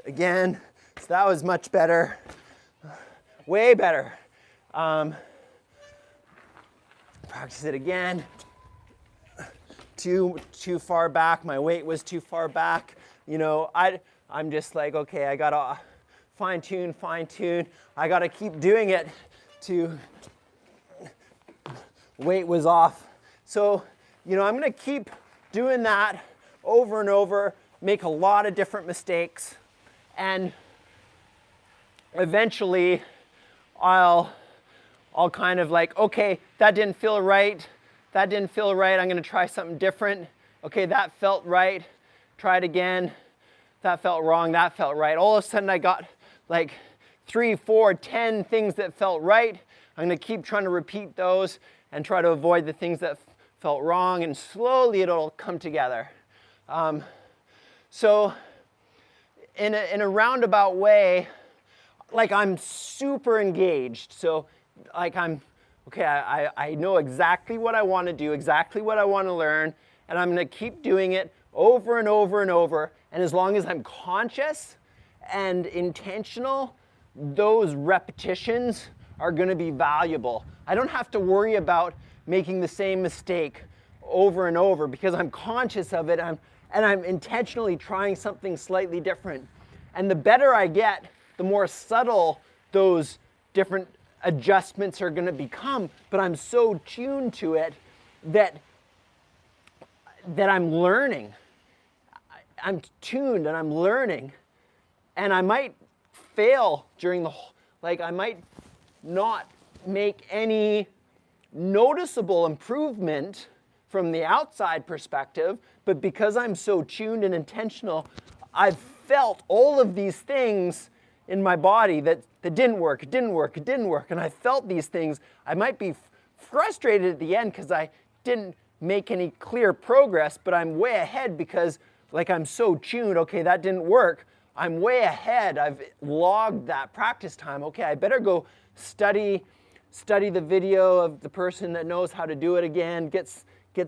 B: again. So that was much better, way better. Practice it again. Too far back. My weight was too far back. You know, I'm just like, okay, I gotta fine tune. I gotta keep doing it to weight was off. So, you know, I'm going to keep doing that over and over, make a lot of different mistakes, and eventually I'll kind of like, okay, that didn't feel right. I'm going to try something different. Okay, that felt right. Try it again. That felt wrong. That felt right. All of a sudden I got like 3, 4, 10 things that felt right. I'm going to keep trying to repeat those and try to avoid the things that felt wrong, and slowly it'll come together. So in a roundabout way, like I'm super engaged. So like I know exactly what I want to do, exactly what I want to learn, and I'm going to keep doing it over and over and over. And as long as I'm conscious and intentional, those repetitions are going to be valuable. I don't have to worry about making the same mistake over and over because I'm conscious of it, and I'm intentionally trying something slightly different. And the better I get, the more subtle those different adjustments are going to become, but I'm so tuned to it that I'm learning. I'm tuned and I'm learning, and I might fail during the whole, like I might not make any noticeable improvement from the outside perspective, but because I'm so tuned and intentional, I've felt all of these things in my body that didn't work, and I felt these things. I might be frustrated at the end because I didn't make any clear progress, but I'm way ahead because like I'm so tuned. Okay, that didn't work. I'm way ahead. I've logged that practice time. Okay, I better go study the video of the person that knows how to do it again, get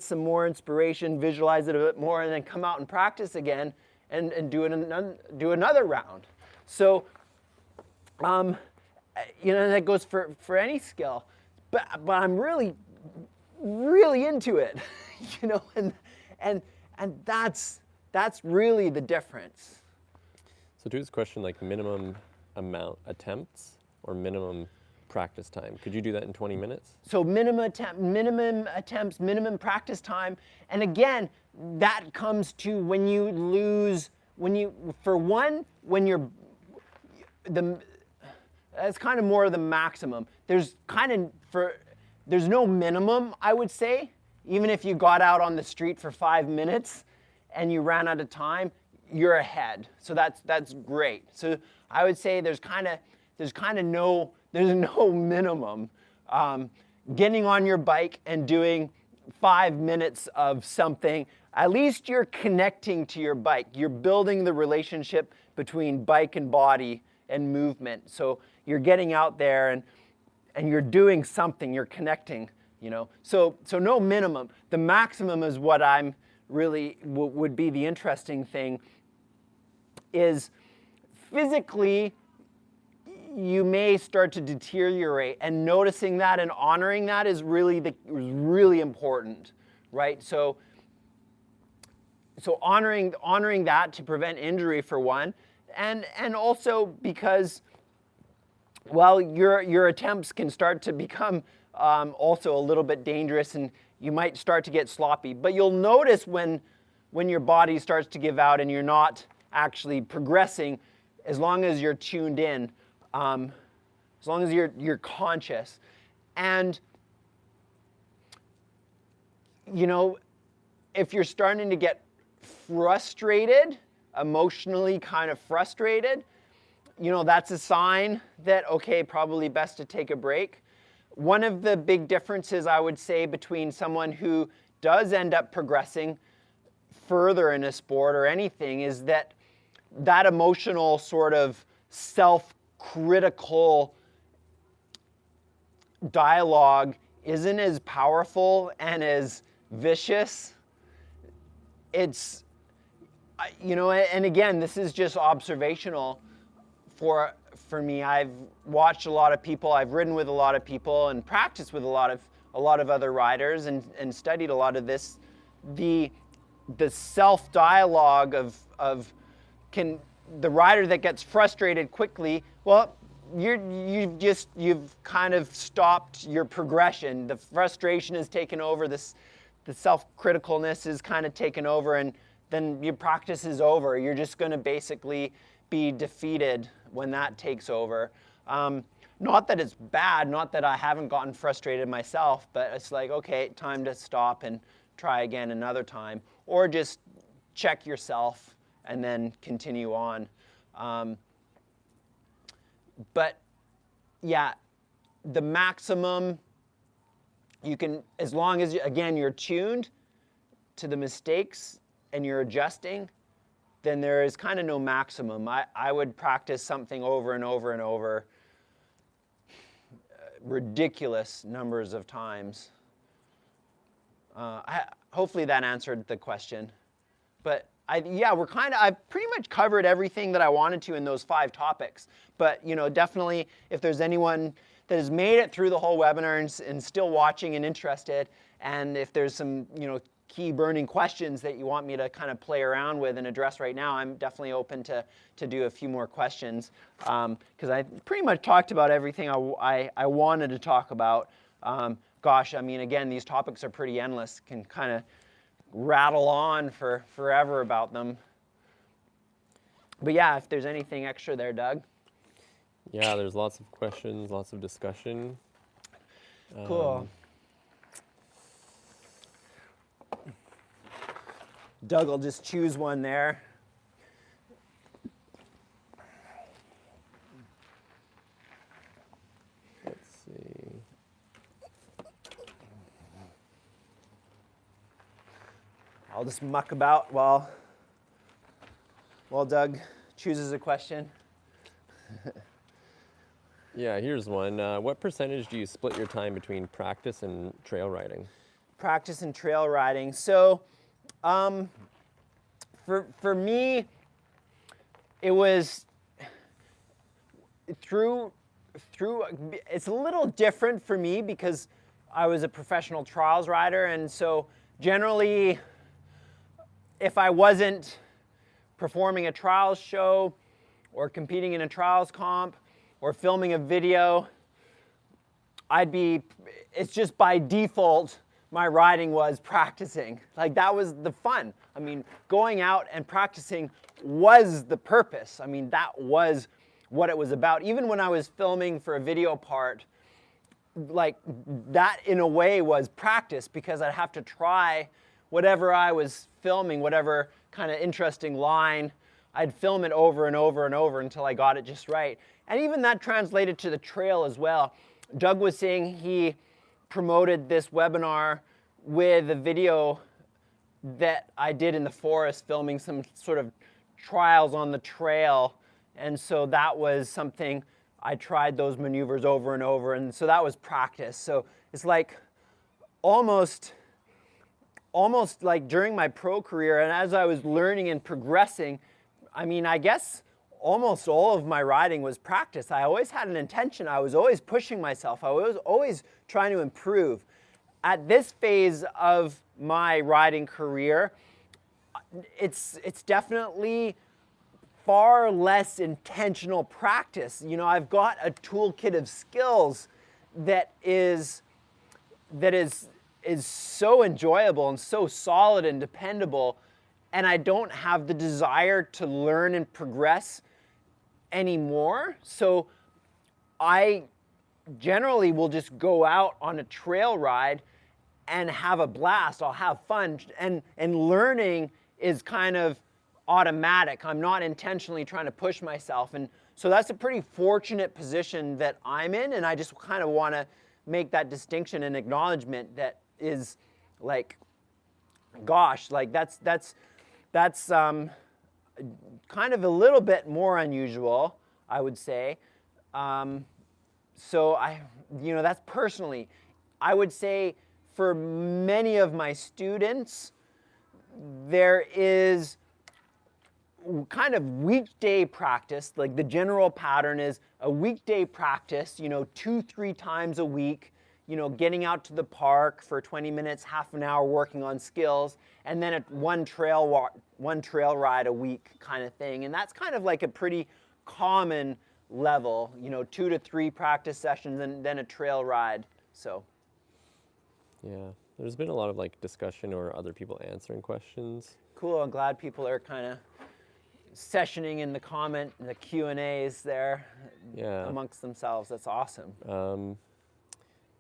B: some more inspiration, visualize it a bit more, and then come out and practice again and do another round. So, you know, that goes for any skill. But I'm really into it, you know, and that's really the difference.
A: So to this question, like minimum amount attempts or minimum practice time, could you do that in 20 minutes? So
B: minimum attempts, minimum practice time. And again, that comes to when you're, that's kind of more of the maximum. There's no minimum, I would say. Even if you got out on the street for 5 minutes and you ran out of time, you're ahead. So that's great. So I would say there's no minimum. Getting on your bike and doing 5 minutes of something, at least you're connecting to your bike. You're building the relationship between bike and body and movement. So you're getting out there and you're doing something, you're connecting, So no minimum. The maximum is what I'm really would be the interesting thing, is physically you may start to deteriorate, and noticing that and honoring that is really important, right? So honoring that to prevent injury, for one, and also because, well, your attempts can start to become also a little bit dangerous, and you might start to get sloppy. But you'll notice when your body starts to give out and you're not actually progressing, as long as you're tuned in, as long as you're conscious. And if you're starting to get frustrated, emotionally kind of frustrated, that's a sign that, okay, probably best to take a break. One of the big differences, I would say, between someone who does end up progressing further in a sport or anything is that emotional sort of self-critical dialogue isn't as powerful and as vicious. It's, and again, this is just observational for me. I've watched a lot of people, I've ridden with a lot of people, and practiced with a lot of other riders, and studied a lot of this. The self-dialogue of the rider that gets frustrated quickly, well, you've kind of stopped your progression. The frustration has taken over, the self-criticalness is kind of taken over, and then your practice is over. You're just going to basically be defeated when that takes over. Not that it's bad, not that I haven't gotten frustrated myself, but it's like, okay, time to stop and try again another time, or just check yourself and then continue on. But yeah, the maximum you can, as long as, again, you're tuned to the mistakes and you're adjusting, then there is kind of no maximum. I would practice something over and over and over, ridiculous numbers of times. Hopefully that answered the question. But I've pretty much covered everything that I wanted to in those 5 topics. But definitely, if there's anyone that has made it through the whole webinar and still watching and interested, and if there's some key burning questions that you want me to kind of play around with and address right now, I'm definitely open to do a few more questions, because I pretty much talked about everything I wanted to talk about. Gosh, I mean, again, these topics are pretty endless. Can kind of rattle on for forever about them. But yeah, if there's anything extra there, Doug.
A: Yeah, there's lots of questions, lots of discussion.
B: Cool. Doug will just choose one there.
A: Let's see.
B: I'll just muck about while Doug chooses a question.
A: Yeah, here's one. What percentage do you split your time between practice and trail riding?
B: Practice and trail riding. So, for me, it was through. It's a little different for me because I was a professional trials rider, and so generally, if I wasn't performing a trials show or competing in a trials comp or filming a video, it's just by default, my riding was practicing. Like, that was the fun. I mean, going out and practicing was the purpose. I mean, that was what it was about. Even when I was filming for a video part, like, that in a way was practice, because I'd have to try whatever I was filming, whatever kind of interesting line, I'd film it over and over and over until I got it just right. And even that translated to the trail as well. Doug was saying he promoted this webinar with a video that I did in the forest filming some sort of trials on the trail. And so that was something I tried those maneuvers over and over. And so that was practice. So it's like almost like during my pro career, and as I was learning and progressing, I mean, I guess almost all of my riding was practice. I always had an intention. I was always pushing myself. I was always trying to improve. At this phase of my riding career, it's definitely far less intentional practice. You know, I've got a toolkit of skills that is so enjoyable and so solid and dependable, and I don't have the desire to learn and progress anymore. So I generally will just go out on a trail ride and have a blast. I'll have fun, and learning is kind of automatic. I'm not intentionally trying to push myself, and so that's a pretty fortunate position that I'm in, and I just kind of want to make that distinction and acknowledgement that is like, gosh, like that's kind of a little bit more unusual, I would say. So that's personally. I would say for many of my students, there is kind of weekday practice. Like the general pattern is a weekday practice, 2-3 times a week, getting out to the park for 20 minutes, half an hour working on skills, and then one trail ride a week kind of thing. And that's kind of like a pretty common level, 2 to 3 practice sessions and then a trail ride. So
A: Yeah, there's been a lot of like discussion or other people answering questions.
B: cool. I'm glad people are kind of sessioning in the Q&As there amongst themselves. That's awesome.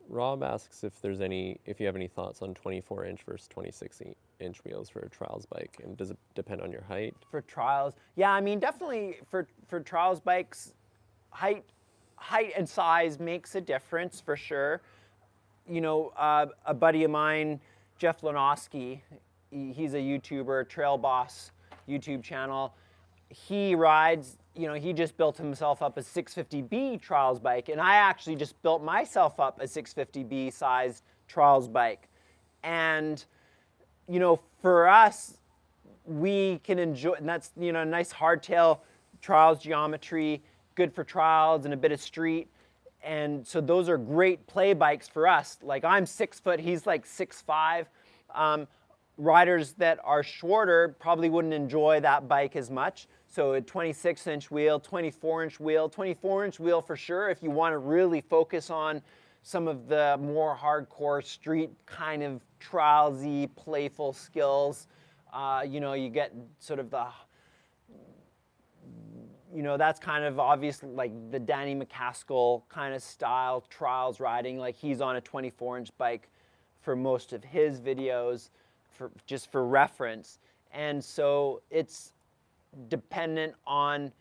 A: Rob asks if you have any thoughts on 24-inch versus 26-inch wheels for a trials bike, and does it depend on your height?
B: For trials, yeah, I mean, definitely for trials bikes, height and size makes a difference for sure. A buddy of mine, Jeff Lenoski, he's a YouTuber, Trail Boss YouTube channel. He rides, he just built himself up a 650B trials bike, and I actually just built myself up a 650B sized trials bike. And, for us, we can enjoy, and that's, nice hardtail trials geometry, good for trials and a bit of street. And so those are great play bikes for us. Like I'm 6 foot, he's like 6'5". Riders that are shorter probably wouldn't enjoy that bike as much. So a 26-inch wheel, 24-inch wheel, 24-inch wheel for sure if you want to really focus on some of the more hardcore street kind of trialsy, playful skills. You get sort of the, that's kind of obvious, like the Danny McCaskill kind of style trials riding. Like he's on a 24-inch bike for most of his videos, just for reference. And so it's dependent on,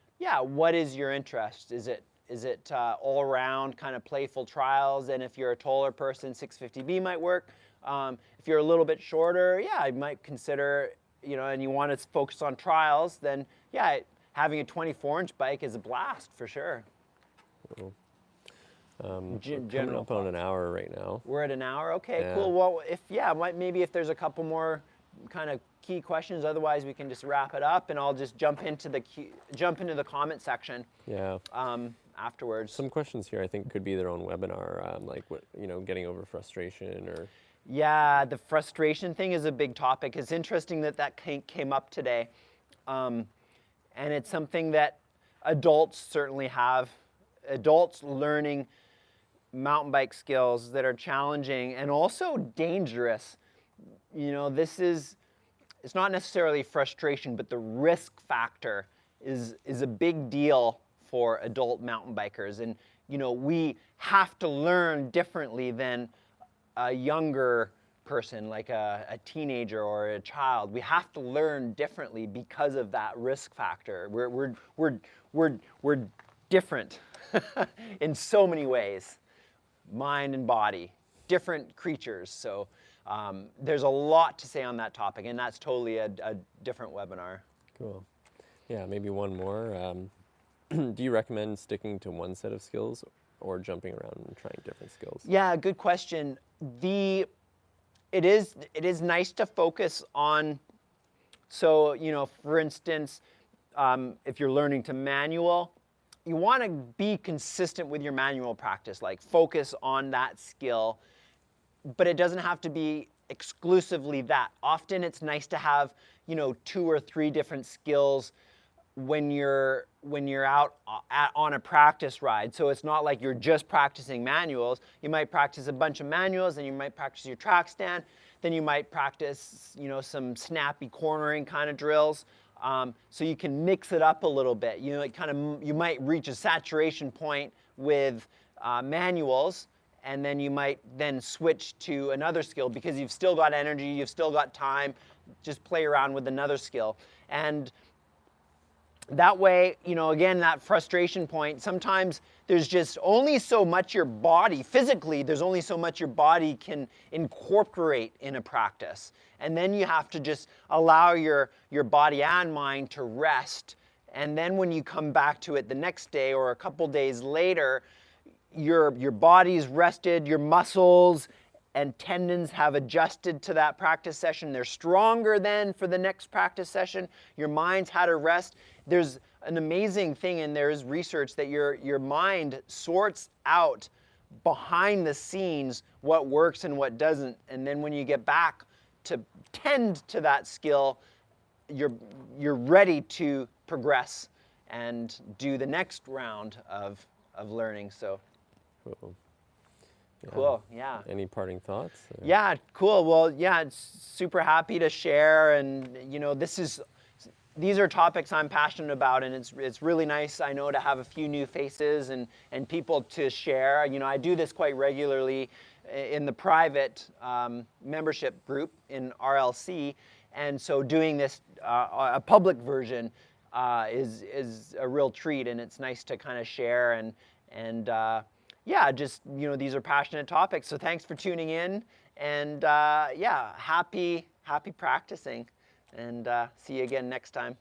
B: what is your interest? Is it all around kind of playful trials? And if you're a taller person, 650B might work. If you're a little bit shorter, I might consider, and you want to focus on trials, then having a 24-inch bike is a blast for sure.
A: Cool. Coming up on an hour right now.
B: We're at an hour? Okay,
A: Yeah.
B: cool. Well, maybe if there's a couple more kind of key questions, otherwise we can just wrap it up, and I'll just jump into the comment section. Afterwards.
A: Some questions here I think could be their own webinar, like what, getting over frustration or.
B: Yeah, the frustration thing is a big topic. It's interesting that came up today, and it's something that adults certainly have. Adults learning mountain bike skills that are challenging and also dangerous. It's not necessarily frustration, but the risk factor is a big deal for adult mountain bikers. And, we have to learn differently than a younger person, like a teenager or a child. We have to learn differently because of that risk factor. We're different in so many ways, mind and body, different creatures. So there's a lot to say on that topic, and that's totally a different webinar.
A: Cool. Yeah, maybe one more. Do you recommend sticking to one set of skills or jumping around and trying different skills?
B: Yeah, good question. It is nice to focus on. So, for instance, if you're learning to manual, you want to be consistent with your manual practice, like focus on that skill, but it doesn't have to be exclusively that. Often it's nice to have, 2 or 3 different skills when you're out on a practice ride. So it's not like you're just practicing manuals. You might practice a bunch of manuals, and you might practice your track stand. Then you might practice, some snappy cornering kind of drills. So you can mix it up a little bit. You might reach a saturation point with manuals, and then you might then switch to another skill because you've still got energy, you've still got time. Just play around with another skill. And that way, again, that frustration point, sometimes there's just only so much your body, physically, there's only so much your body can incorporate in a practice. And then you have to just allow your body and mind to rest. And then when you come back to it the next day or a couple days later, your body's rested, your muscles and tendons have adjusted to that practice session. They're stronger then for the next practice session. Your mind's had a rest. There's an amazing thing, and there's research that your mind sorts out behind the scenes what works and what doesn't. And then when you get back to tend to that skill, you're ready to progress and do the next round of learning. So
A: Cool. Yeah.
B: cool, yeah.
A: Any parting thoughts?
B: Yeah, cool. Well, yeah, it's super happy to share, and these are topics I'm passionate about, and it's really nice, I know, to have a few new faces and people to share. I do this quite regularly in the private membership group in RLC, and so doing this a public version is a real treat, and it's nice to kind of share and yeah, just, these are passionate topics. So thanks for tuning in, and yeah, happy practicing, and see you again next time.